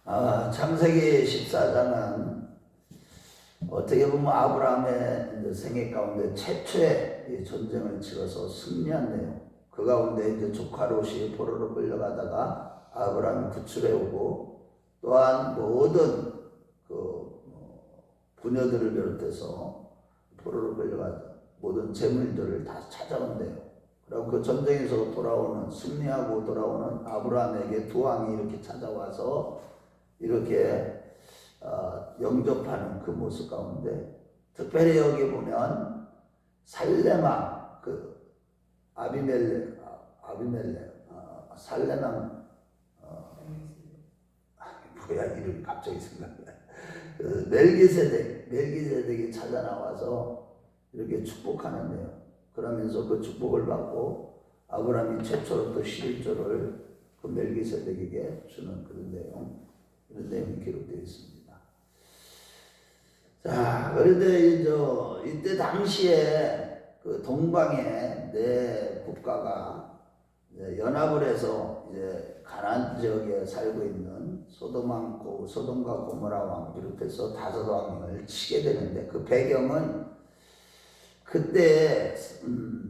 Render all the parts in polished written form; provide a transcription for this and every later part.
창세기 14장은 어떻게 보면 아브라함의 생애 가운데 최초의 전쟁을 치러서 승리한 내용. 그 가운데 이제 조카 롯이 포로로 끌려가다가 아브라함이 구출해 오고, 또한 모든 부녀들을 비롯해서 포로로 끌려가다 모든 재물들을 다 찾아온대요. 그리고 그 전쟁에서 돌아오는, 승리하고 돌아오는 아브라함에게 두 왕이 이렇게 찾아와서 이렇게 영접하는 그 모습 가운데, 특별히 여기 보면 살레마 아비멜렉 살레마 뭐야 이름이 갑자기 생각나. 멜기세덱이 찾아 나와서 이렇게 축복하는데요. 그러면서 그 축복을 받고 아브라함이 최초로 또 11조를 그 멜기세덱에게 주는 그런 내용이 기록되어 있습니다. 자, 그런데 이때 당시에 그 동방의 네 국가가 연합을 해서 이제 가나안 지역에 살고 있는 소돔과 고모라 왕 비롯해서 5왕을 치게 되는데, 그 배경은 그때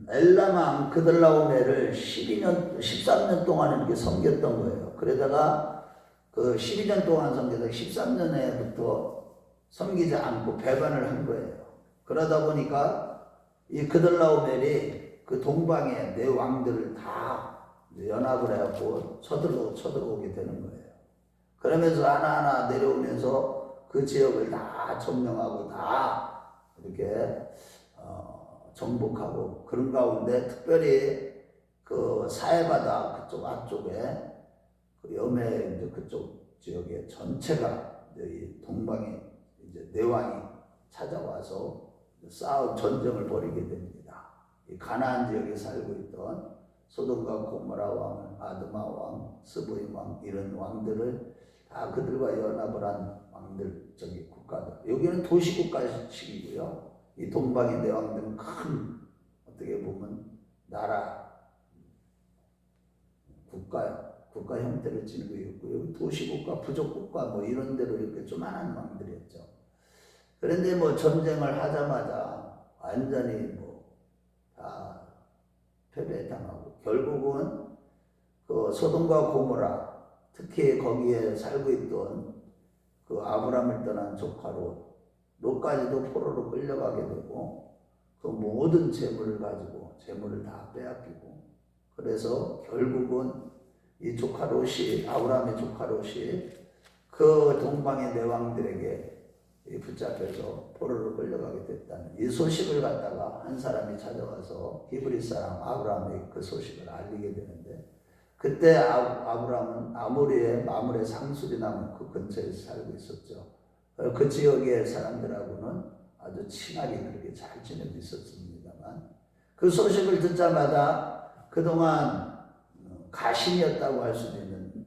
엘람 왕 그들라오메를 13년 동안 이렇게 섬겼던 거예요. 그러다가 그 12년 동안 섬기다가 13년에부터 섬기지 않고 배반을 한 거예요. 그러다 보니까 이 그들라오멜이 그 동방의 네 왕들을 다 연합을 해갖고 쳐들어오게 되는 거예요. 그러면서 하나하나 내려오면서 그 지역을 다 점령하고 다 이렇게 정복하고, 그런 가운데 특별히 그 사해바다 그쪽 앞쪽에 그 여매 이제 그쪽 지역의 전체가 이 동방에 이제 네 왕이 찾아와서 전쟁을 벌이게 됩니다. 이 가나안 지역에 살고 있던 소돔과 고모라 왕, 아드마 왕, 스보임 왕, 이런 왕들을 다 그들과 연합을 한 왕들, 국가들. 여기는 도시국가식이고요. 이 동방의 네 왕들은 큰, 어떻게 보면 나라, 국가 형태를 지니고 있고, 여기 도시국가, 부족국가 뭐 이런 데로 이렇게 조만한 왕들이었죠. 그런데 뭐 전쟁을 하자마자 완전히 다 패배당하고, 결국은 그 소돔과 고모라, 특히 거기에 살고 있던 그 아브라함을 떠난 조카 롯까지도 포로로 끌려가게 되고, 그 모든 재물을 가지고 재물을 다 빼앗기고, 그래서 결국은 이 조카 롯이, 아브라함의 조카 롯이 그 동방의 네 왕들에게 붙잡혀서 포로로 끌려가게 됐다는 이 소식을 갖다가 한 사람이 찾아와서 히브리 사람 아브라함에게 그 소식을 알리게 되는데, 그때 아브라함은 아모리의 마므레 상수리나무 그 근처에 살고 있었죠. 그 지역의 사람들하고는 아주 친하게 그렇게 잘 지내고 있었습니다만, 그 소식을 듣자마자 그동안 가신이었다고 할 수도 있는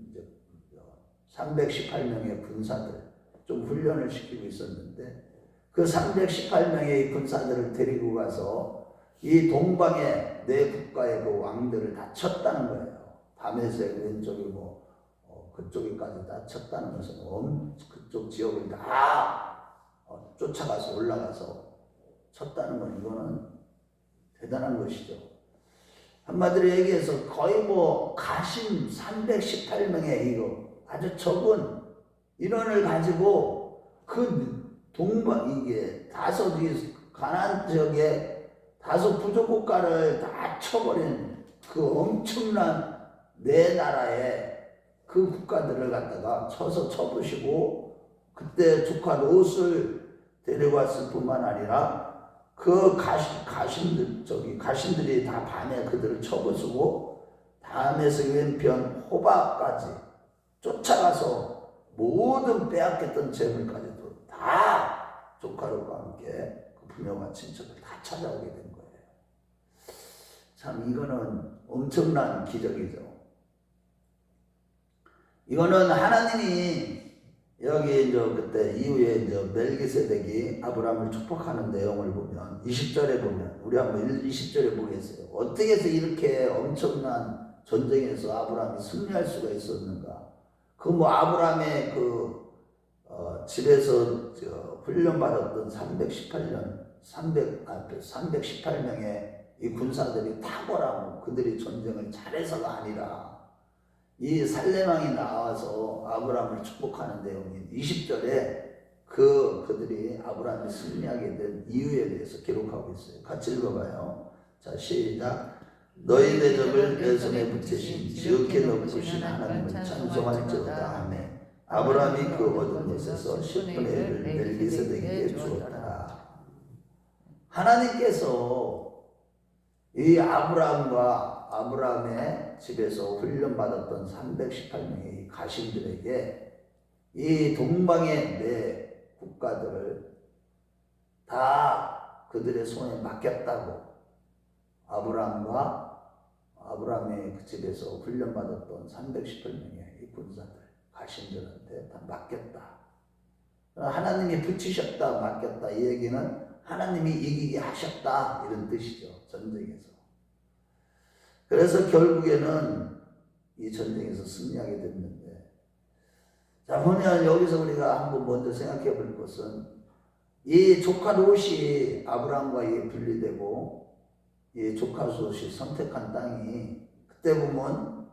318명의 군사들 좀 훈련을 시키고 있었는데, 그 318명의 군사들을 데리고 가서 이 동방의 네 국가의 그 왕들을 다 쳤다는 거예요. 다메섹 왼쪽이 그쪽에까지 다 쳤다는 것은 그쪽 지역을 다 쫓아가서 올라가서 쳤다는 건, 이거는 대단한 것이죠. 한마디로 얘기해서 거의 가신 318명의 이거 아주 적은 인원을 가지고 그 이게 가나안 지역의 5 부족 국가를 다 쳐버린 그 엄청난 네 나라의 그 국가들을 갖다가 쳐부시고, 그때 조카 롯을 데려왔을 뿐만 아니라 그 가신들이 다 밤에 그들을 쳐부수고, 다메섹 왼편 호바까지 쫓아가서 모든 빼앗겼던 재물까지도 다 조카 롯과 함께 그 부녀와 친척을 다 찾아오게 된 거예요. 참 이거는 엄청난 기적이죠. 이거는 하나님이 여기 그때 이후에 멜기세덱이 아브라함을 축복하는 내용을 보면 20절에 보면, 우리 한번 20절에 보겠어요. 어떻게 해서 이렇게 엄청난 전쟁에서 아브라함이 승리할 수가 있었는가? 그 뭐 아브라함의 집에서 훈련받았던 318명의 이 군사들이 탁월하고 그들이 전쟁을 잘해서가 아니라 이 살레망이 나와서 아브라함을 축복하는 내용인 20절에 그들이 아브라함이 승리하게 된 이유에 대해서 기록하고 있어요. 같이 읽어봐요. 자, 시작. 너희 대적을 내 손에 붙이신 지극히 높으신 하나님을 찬송할지어다 하며 아브라함이 그 얻은 것에서 10분의 1을 멜기세덱에게 주었다. 하나님께서 이 아브라함의 집에서 훈련받았던 318명의 가신들에게 이 동방의 네 국가들을 다 그들의 손에 맡겼다고, 아브라함의 그 집에서 훈련받았던 318명의 이 군사들, 가신들한테 다 맡겼다. 하나님이 붙이셨다, 맡겼다, 이 얘기는 하나님이 이기게 하셨다, 이런 뜻이죠. 전쟁에서. 그래서 결국에는 이 전쟁에서 승리하게 됐는데, 자, 보면 여기서 우리가 한번 먼저 생각해 볼 것은 이 조카 롯이 아브라함과 분리되고 이 조카 롯이 선택한 땅이 그때 보면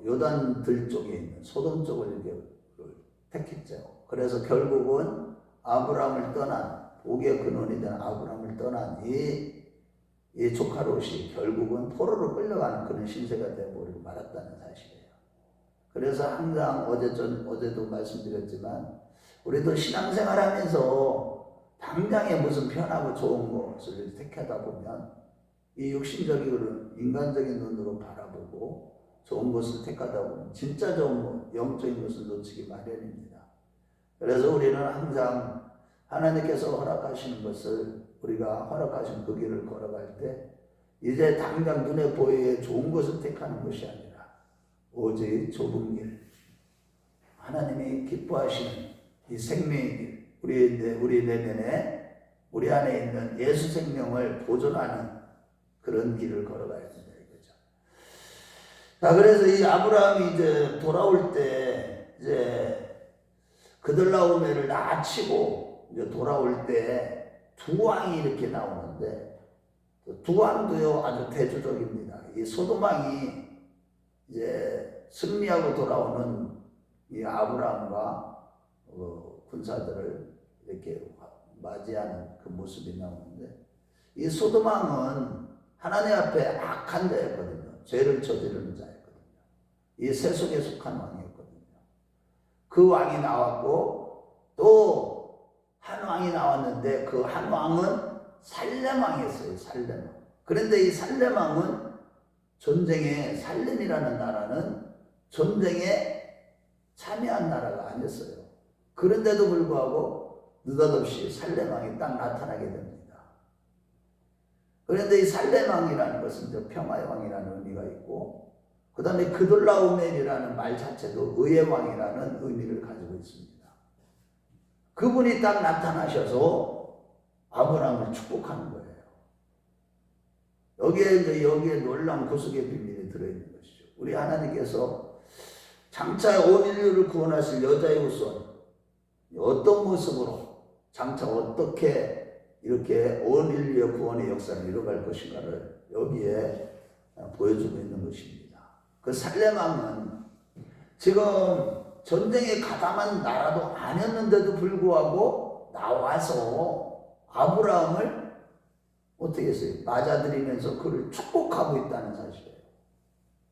요단 들 쪽에 있는 소돔 쪽을 이렇게 택했죠. 그래서 결국은 아브라함을 떠난, 복의 근원이 된 아브라함을 떠난 이 조카 롯이 결국은 포로로 끌려가는 그런 신세가 되어버리고 말았다는 사실이에요. 그래서 항상 어제도 말씀드렸지만 우리도 신앙생활 하면서 당장에 무슨 편하고 좋은 것을 택하다 보면 이 육신적이고 인간적인 눈으로 바라보고 좋은 것을 택하다 보면 진짜 좋은 것, 영적인 것을 놓치기 마련입니다. 그래서 우리는 항상 하나님께서 허락하시는 것을, 우리가 허락하신 그 길을 걸어갈 때 이제 당장 눈에 보이게 좋은 것을 택하는 것이 아니라 오직 좁은 길, 하나님이 기뻐하시는 이 생명의 길, 우리 내면에, 우리 안에 있는 예수 생명을 보존하는 그런 길을 걸어가야 된다 이거죠. 자, 그래서 이 아브라함이 이제 돌아올 때, 이제 그들라오메를 낳치고 이제 돌아올 때 두 왕이 이렇게 나오는데, 두 왕도요 아주 대조적입니다. 이 소돔 왕이 이제 승리하고 돌아오는 이 아브라함과 군사들을 이렇게 맞이하는 그 모습이 나오는데, 이 소돔 왕은 하나님 앞에 악한 자였거든요. 죄를 저지르는 자였거든요. 이 세속에 속한 왕이었거든요. 그 왕이 나왔고 또 한 왕이 나왔는데 그 한 왕은 살렘 왕이었어요. 살렘 왕. 그런데 이 살렘 왕은 전쟁에, 살렘이라는 나라는 전쟁에 참여한 나라가 아니었어요. 그런데도 불구하고 느닷없이 살렘 왕이 딱 나타나게 됩니다. 그런데 이 살렘 왕이라는 것은 평화의 왕이라는 의미가 있고, 그 다음에 그돌라오멜이라는 말 자체도 의의 왕이라는 의미를 가지고 있습니다. 그분이 딱 나타나셔서 아브라함을 축복하는 거예요. 여기에 놀라운 구속의 비밀이 들어있는 것이죠. 우리 하나님께서 장차 온 인류를 구원하실 여자의 후손, 어떤 모습으로, 장차 어떻게 이렇게 온 인류의 구원의 역사를 이뤄갈 것인가를 여기에 보여주고 있는 것입니다. 그 살렘 왕은 지금 전쟁에 가담한 나라도 아니었는데도 불구하고 나와서 아브라함을 어떻게 했어요? 맞아들이면서 그를 축복하고 있다는 사실이에요.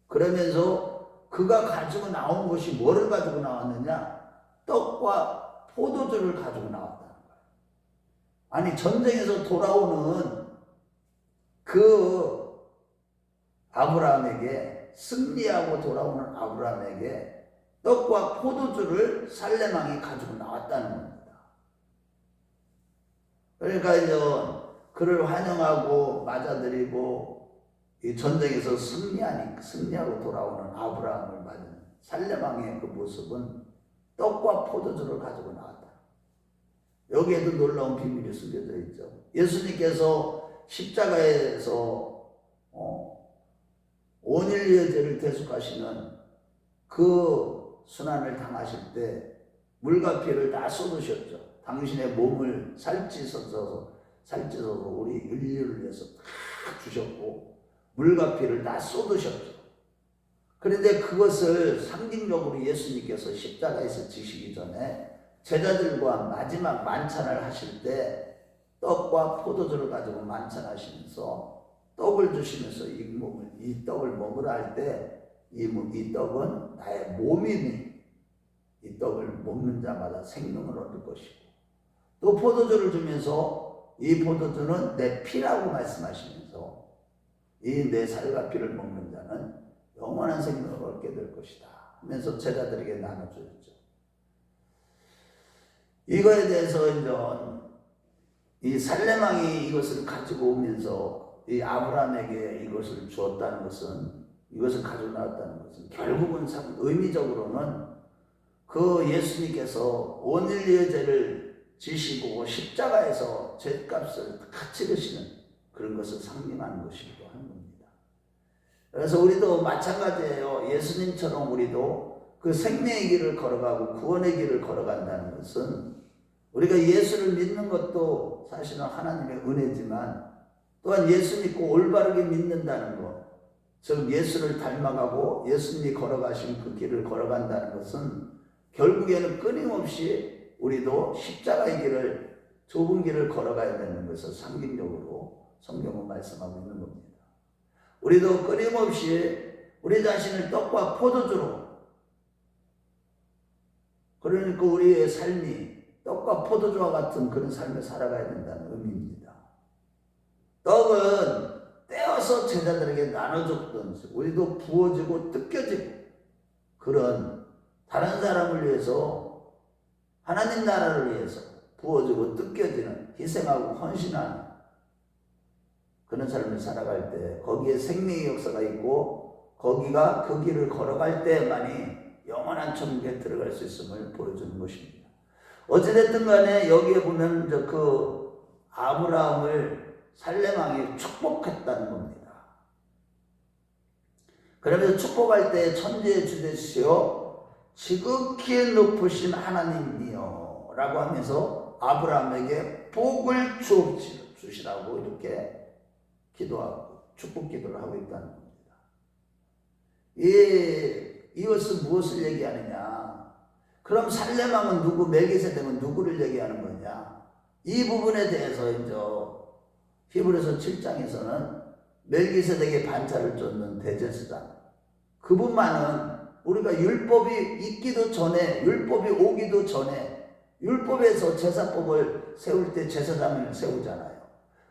그러면서 그가 가지고 나온 것이 뭐를 가지고 나왔느냐? 떡과 포도주를 가지고 나왔다는 거예요. 아니, 전쟁에서 돌아오는 그 아브라함에게, 승리하고 돌아오는 아브라함에게 떡과 포도주를 살렘 왕이 가지고 나왔다는 겁니다. 그러니까 이제 그를 환영하고 맞아들이고 이 전쟁에서 승리하고 돌아오는 아브라함을 맞은 살렘 왕의 그 모습은 떡과 포도주를 가지고 나왔다. 여기에도 놀라운 비밀이 숨겨져 있죠. 예수님께서 십자가에서 온 인류의 죄를 대속하시는 그 순환을 당하실 때 물과 피를 다 쏟으셨죠. 당신의 몸을 살찌셔서 우리 인류를 위해서 다 주셨고 물과 피를 다 쏟으셨죠. 그런데 그것을 상징적으로 예수님께서 십자가에서 지시기 전에 제자들과 마지막 만찬을 하실 때 떡과 포도주를 가지고 만찬하시면서 떡을 주시면서 이 떡을 먹으라 할 때 이 떡은 나의 몸이니 이 떡을 먹는 자마다 생명을 얻을 것이고 또 포도주를 주면서 이 포도주는 내 피라고 말씀하시면서 이 내 살과 피를 먹는 자는 영원한 생명을 얻게 될 것이다 하면서 제자들에게 나눠주었죠. 이거에 대해서 이제 이 살레망이 이것을 가지고 오면서 이 아브라함에게 이것을 주었다는 것은 이것을 가지고 나왔다는 것은 결국은 의미적으로는 그 예수님께서 온 인류의 죄를 지시고 십자가에서 죄값을 다 치르시는 그런 것을 상징하는 것이기도 한 겁니다. 그래서 우리도 마찬가지예요. 예수님처럼 우리도 그 생명의 길을 걸어가고 구원의 길을 걸어간다는 것은 우리가 예수를 믿는 것도 사실은 하나님의 은혜지만 또한 예수 믿고 올바르게 믿는다는 것, 즉 예수를 닮아가고 예수님이 걸어가신 그 길을 걸어간다는 것은 결국에는 끊임없이 우리도 십자가의 길을 좁은 길을 걸어가야 되는 것을 상징적으로 성경은 말씀하고 있는 겁니다. 우리도 끊임없이 우리 자신을 떡과 포도주로, 그러니까 우리의 삶이 떡과 포도주와 같은 그런 삶을 살아가야 된다는 의미입니다. 떡은 떼어서 제자들에게 나눠줬던, 우리도 부어지고 뜯겨지고 그런 다른 사람을 위해서 하나님 나라를 위해서 부어지고 뜯겨지는 희생하고 헌신하는 그런 삶을 살아갈 때 거기에 생명의 역사가 있고 거기가 그 길을 걸어갈 때만이 영원한 천국에 들어갈 수 있음을 보여주는 것입니다. 어찌됐든 간에 여기에 보면 그 아브라함을 살레망이 축복했다는 겁니다. 그러면서 축복할 때 천지의 주되시오 지극히 높으신 하나님이여 라고 하면서 아브라함에게 복을 주시라고 이렇게 기도하고 축복 기도를 하고 있다는 겁니다. 이것은 무엇을 얘기하느냐? 그럼 살레망은 누구, 멜기세덱은 누구를 얘기하는 거냐? 이 부분에 대해서 이제 히브리서 7장에서는 멜기세덱의 반차를 쫓는 대제사장, 그분만은 우리가 율법이 있기도 전에, 율법이 오기도 전에, 율법에서 제사법을 세울 때 제사장을 세우잖아요.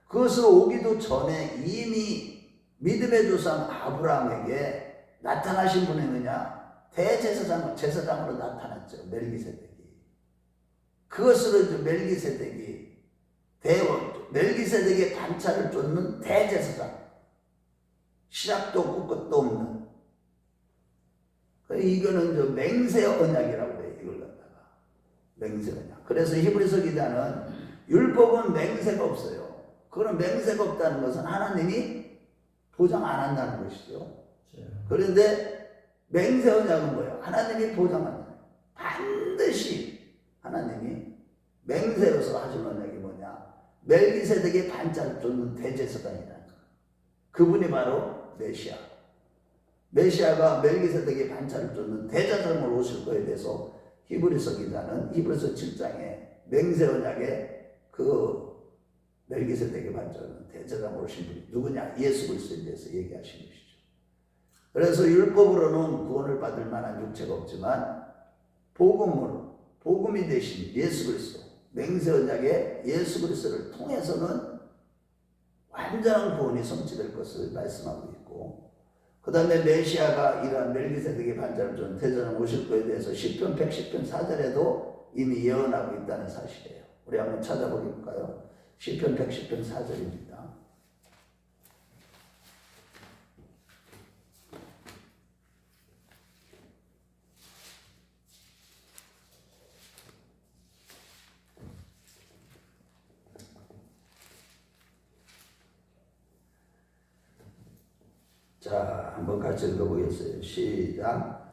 그것을 오기도 전에 이미 믿음의 조상 아브라함에게 나타나신 분이 누구냐? 제사장으로 나타났죠. 멜기세덱이. 그것으로 이제 멜기세덱의 반차를 쫓는 대제사장. 시작도 없고 끝도 없는. 이거는 저 맹세 언약이라고 그래요. 이걸 갖다가. 맹세 언약. 그래서 히브리서 기자는 율법은 맹세가 없어요. 그런 맹세가 없다는 것은 하나님이 보장 안 한다는 것이죠. 그런데 맹세 언약은 뭐예요? 하나님이 보장한다. 반드시 하나님이 맹세로서 하신 언약이 뭐냐? 멜기세덱의 반차를 쫓는 대제사장이라는 거예요. 그분이 바로 메시아. 메시아가 멜기세덱의 반차를 쫓는 대제사장으로 오실 거에 대해서 히브리서 기자는 히브리서 7장에 맹세 언약의 그 멜기세덱의 반차를 대제사장으로 오신 분이 누구냐? 예수 그리스도에 대해서 얘기하신 것이죠. 그래서 율법으로는 구원을 받을 만한 육체가 없지만 복음으로, 복음이 되신 예수 그리스도, 맹세 언약의 예수 그리스도를 통해서는 완전한 구원이 성취될 것을 말씀하고 있고, 그 다음에 메시아가 이러한 멜기세덱의 반차를 쫓는 대제사장 오실 것에 대해서 시편 110편 4절에도 이미 예언하고 있다는 사실이에요. 우리 한번 찾아볼까요? 시편 110편 4절입니다. 자, 한번 같이 읽어보겠어요. 시작.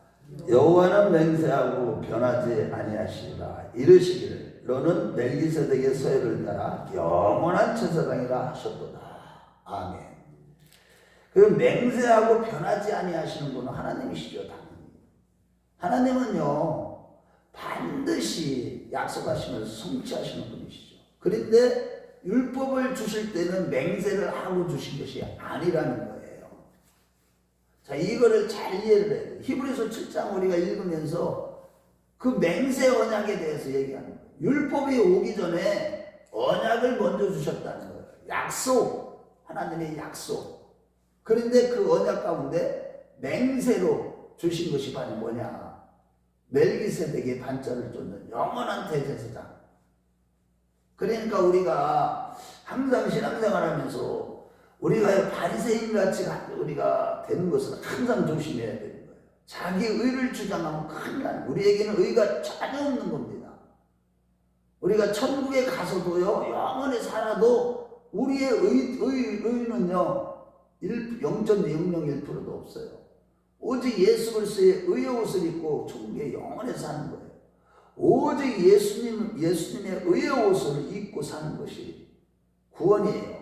여호와는 맹세하고 변하지 아니하시리라. 이르시기를 너는 멜기세덱의 서열을 따라 영원한 제사장이라 하셨도다. 아멘. 그 맹세하고 변하지 아니하시는 분은 하나님이시죠. 당연히. 하나님은요 반드시 약속하시면서 성취하시는 분이시죠. 그런데 율법을 주실 때는 맹세를 하고 주신 것이 아니라는 거예요. 자, 이거를 잘 이해를 해야 돼요. 히브리서 7장 우리가 읽으면서 그 맹세 언약에 대해서 얘기하는 거예요. 율법이 오기 전에 언약을 먼저 주셨다는 거예요. 약속, 하나님의 약속. 그런데 그 언약 가운데 맹세로 주신 것이 바로 뭐냐? 멜기세덱의 반차를 쫓는 영원한 대제사장. 그러니까 우리가 항상 신앙생활하면서 우리가 바리새인같이 우리가 되는 것은 항상 조심해야 되는 거예요. 자기 의를 주장하면 큰일 나요. 우리에게는 의가 전혀 없는 겁니다. 우리가 천국에 가서도요, 영원히 살아도 우리의 의는요 0.001%도 없어요. 오직 예수 그리스도의 의의 옷을 입고 천국에 영원히 사는 거예요. 오직 예수님의 의의 옷을 입고 사는 것이 구원이에요.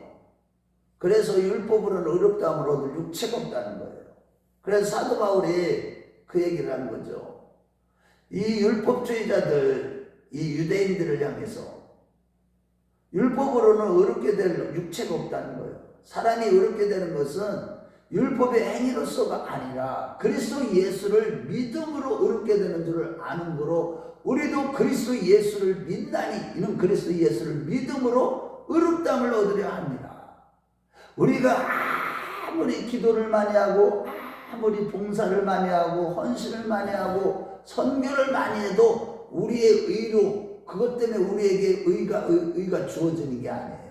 그래서 율법으로는 어렵다함을 얻을 육체가 없다는 거예요. 그래서 사도 바울이 그 얘기를 하는 거죠. 이 율법주의자들, 이 유대인들을 향해서 율법으로는 어렵게 될 육체가 없다는 거예요. 사람이 어렵게 되는 것은 율법의 행위로서가 아니라 그리스도 예수를 믿음으로 어렵게 되는 줄을 아는 거로, 우리도 그리스도 예수를 믿나니 이는 그리스도 예수를 믿음으로 어렵다함을 얻으려 합니다. 우리가 아무리 기도를 많이 하고 아무리 봉사를 많이 하고 헌신을 많이 하고 선교를 많이 해도 우리의 의로, 그것 때문에 우리에게 의가 주어지는 게 아니에요.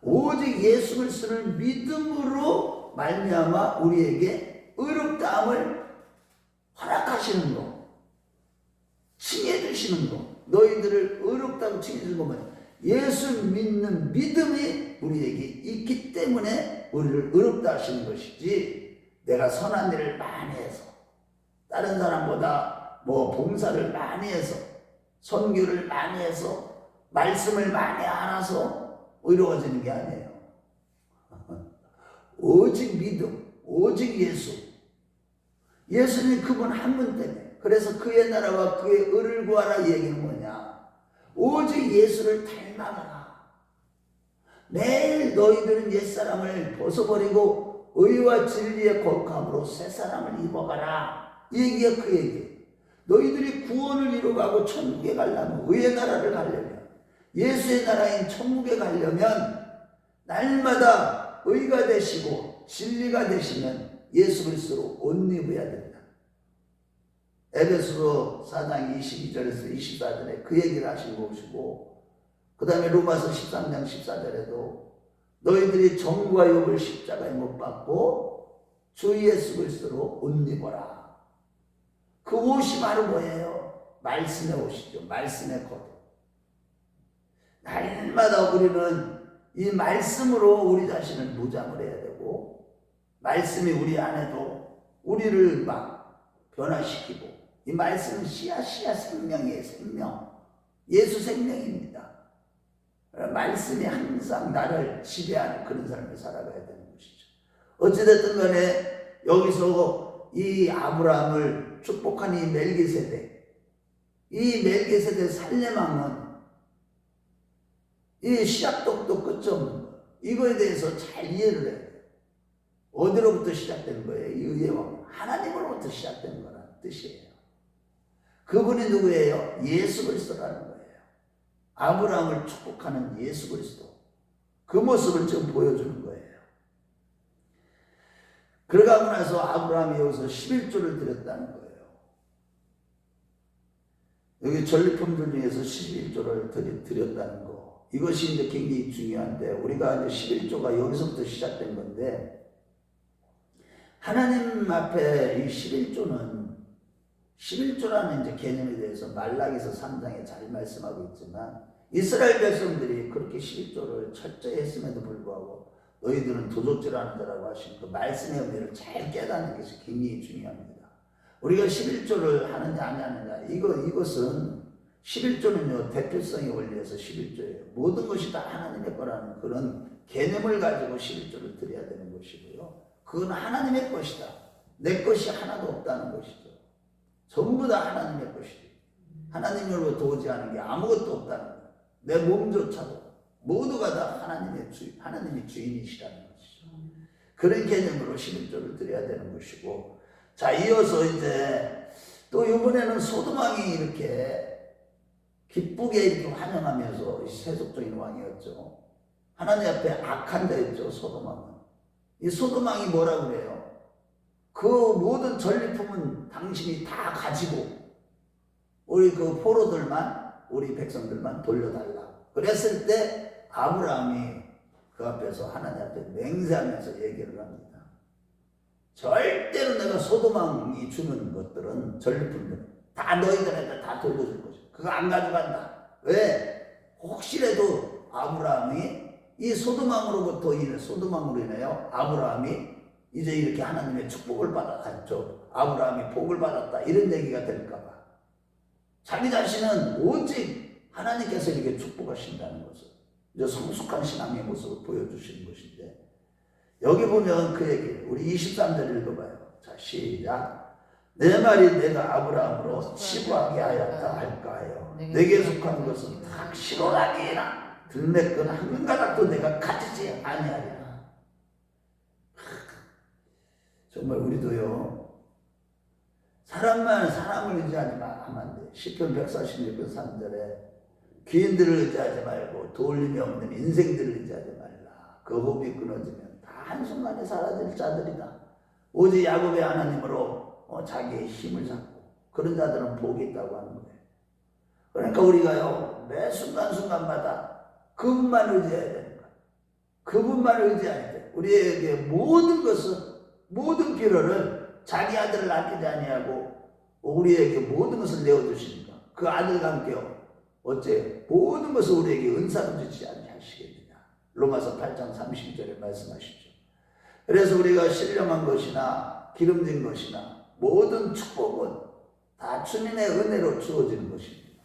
오직 예수 그리스도를 믿음으로 말미암아 우리에게 의롭다함을 허락하시는 것, 칭해주시는 것, 너희들을 의롭다고 칭해주는 것은 예수 믿는 믿음이 우리에게 있기 때문에 우리를 의롭다 하시는 것이지, 내가 선한 일을 많이 해서 다른 사람보다 봉사를 많이 해서 선교를 많이 해서 말씀을 많이 알아서 의로워지는 게 아니에요. 오직 믿음, 오직 예수. 예수님 그분 한 분 때문에. 그래서 그의 나라와 그의 의를 구하라. 이 얘기는 뭐냐? 오직 예수를 닮아가라. 매일 너희들은 옛사람을 벗어버리고 의와 진리의 거룩함으로 새사람을 입어가라. 이 얘기가 그 얘기예요. 너희들이 구원을 이루어가고 천국에 가려면, 의의 나라를 가려면, 예수의 나라인 천국에 가려면 날마다 의가 되시고 진리가 되시면 예수 그리스도로 옷 입어야 된다. 에베소서 4장 22절에서 24절에 그 얘기를 하신 것이고, 그 다음에 로마서 13장 14절에도 너희들이 정과 욕을 십자가에 못 박고 주 예수 그리스도로 옷 입어라. 그 옷이 바로 뭐예요? 말씀의 옷이죠. 말씀의 겉. 날마다 우리는 이 말씀으로 우리 자신을 무장을 해야 되고, 말씀이 우리 안에도 우리를 막 변화시키고, 이 말씀은 씨앗 생명이에요. 생명. 예수 생명입니다. 말씀이 항상 나를 지배하는 그런 삶을 살아가야 되는 것이죠. 어찌됐든 간에 여기서 이 아브라함을 축복한 이 멜기세덱, 이 멜기세덱 살레망은 이 시작도 끝도 없는 거예요. 이거에 대해서 잘 이해를 해야 돼요. 어디로부터 시작되는 거예요? 이 의의 왕, 하나님으로부터 시작되는 거라는 뜻이에요. 그분이 누구예요? 예수 그리스도라는 거예요. 아브라함을 축복하는 예수 그리스도. 그 모습을 지금 보여주는 거예요. 그러고 나서 아브라함이 여기서 11조를 드렸다는 거예요. 여기 전리품들 중에서 11조를 드렸다는 거. 이것이 이제 굉장히 중요한데, 우리가 이제 11조가 여기서부터 시작된 건데, 하나님 앞에 이 11조라는 이제 개념에 대해서 말라기서 3장에 잘 말씀하고 있지만, 이스라엘 백성들이 그렇게 11조를 철저히 했음에도 불구하고 너희들은 도적질하는 자라고 하신 그 말씀의 의미를 잘 깨닫는 것이 굉장히 중요합니다. 우리가 11조를 하느냐 안 하느냐 이것은 11조는요 대표성의 원리에서 11조예요. 모든 것이 다 하나님의 거라는 그런 개념을 가지고 11조를 드려야 되는 것이고요. 그건 하나님의 것이다. 내 것이 하나도 없다는 것이죠. 전부 다 하나님의 것이죠. 하나님으로부터 오지 않은 게 아무것도 없다는 거예요. 내 몸조차도 모두가 다 하나님이 주인이시라는 것이죠. 그런 개념으로 11조를 드려야 되는 것이고, 자, 이어서 이제 또 이번에는 소돔왕이 이렇게 기쁘게 이렇게 환영하면서 세속적인 왕이었죠. 하나님 앞에 악한 자였죠, 소돔왕은. 이 소돔왕이 뭐라고 그래요? 그 모든 전리품은 당신이 다 가지고 우리 그 포로들만, 우리 백성들만 돌려달라. 그랬을 때 아브라함이 그 앞에서 하나님 앞에 맹세하면서 얘기를 합니다. 절대로 내가 소돔왕이 주는 것들은 전리품들 다 너희들한테 다 돌려줄 것이야. 그거 안 가져간다. 왜? 혹시라도 아브라함이 이 소돔왕으로부터 소돔왕으로 인하여 아브라함이 이제 이렇게 하나님의 축복을 받았죠. 아브라함이 복을 받았다. 이런 얘기가 될까봐. 자기 자신은 오직 하나님께서 이렇게 축복하신다는 것을 이제 성숙한 신앙의 모습을 보여주시는 것인데, 여기 보면 그 얘기, 우리 23절 읽어봐요. 자, 시작. 내 말이 내가 아브라함으로 치부하게 하였다 할까요? 내게 속한 것은 탁실하기나 들매끈 한 가닥도 내가 가지지 아니하리라. 정말 우리도요, 사람을 의지하지 하면 안 돼. 시편 146편 3절에 귀인들을 의지하지 말고 도울림이 없는 인생들을 의지하지 말라. 그 호흡이 끊어지면 다 한순간에 사라질 자들이다. 오직 야곱의 하나님으로 자기의 힘을 잡고 그런 자들은 복이 있다고 하는 거예요. 그러니까 우리가요, 매 순간순간마다 그분만 의지해야 되는 거예요. 그분만 의지할 때 우리에게 모든 것은, 모든 필요를 자기 아들을 아끼지 아니하고 우리에게 모든 것을 내어주시니까 그 아들과 함께요, 어째 모든 것을 우리에게 은사로 주지 아니하시겠느냐. 로마서 8장 30절에 말씀하시죠. 그래서 우리가 신령한 것이나 기름진 것이나 모든 축복은 다 주님의 은혜로 주어지는 것입니다.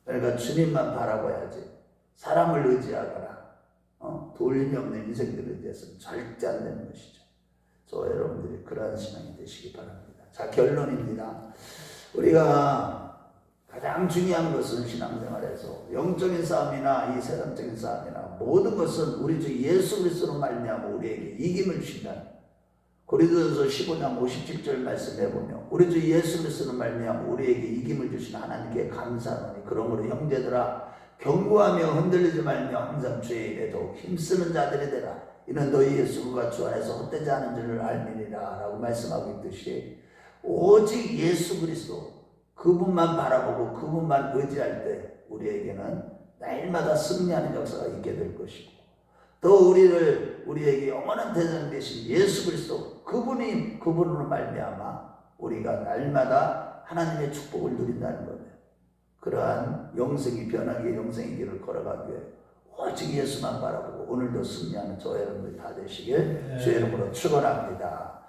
그러니까 주님만 바라봐야지 사람을 의지하거나 돌림이 없는 인생들을 의지해서는 절대 안 되는 것이죠. 저 여러분들이 그러한 신앙이 되시기 바랍니다. 자, 결론입니다. 우리가 가장 중요한 것은 신앙생활에서 영적인 싸움이나 이 세상적인 싸움이나 모든 것은 우리 주 예수 그리스도로 말미암아 우리에게 이김을 주신다는, 고린도전서 15장 57절 말씀해 보면 우리 주 예수 그리스도로 말미암아 우리에게 이김을 주신 하나님께 감사하노니 그러므로 형제들아 견고하며 흔들리지 말며 항상 주의 일에 더욱 힘쓰는 자들이 되라. 이는 너희 예수가 주 안에서 헛되지 않은 줄을 알미니라 라고 말씀하고 있듯이, 오직 예수 그리스도 그분만 바라보고 그분만 의지할 때 우리에게는 날마다 승리하는 역사가 있게 될 것이고, 또 우리에게 영원한 대장 되신 예수 그리스도 그분으로 말미암아 우리가 날마다 하나님의 축복을 누린다는 거예요. 그러한 영생이 변하게 영생의 길을 걸어가기 위해 오직 예수만 바라보고 오늘도 승리하는 저 여러분들이 다 되시길 주의 이름으로 축원합니다.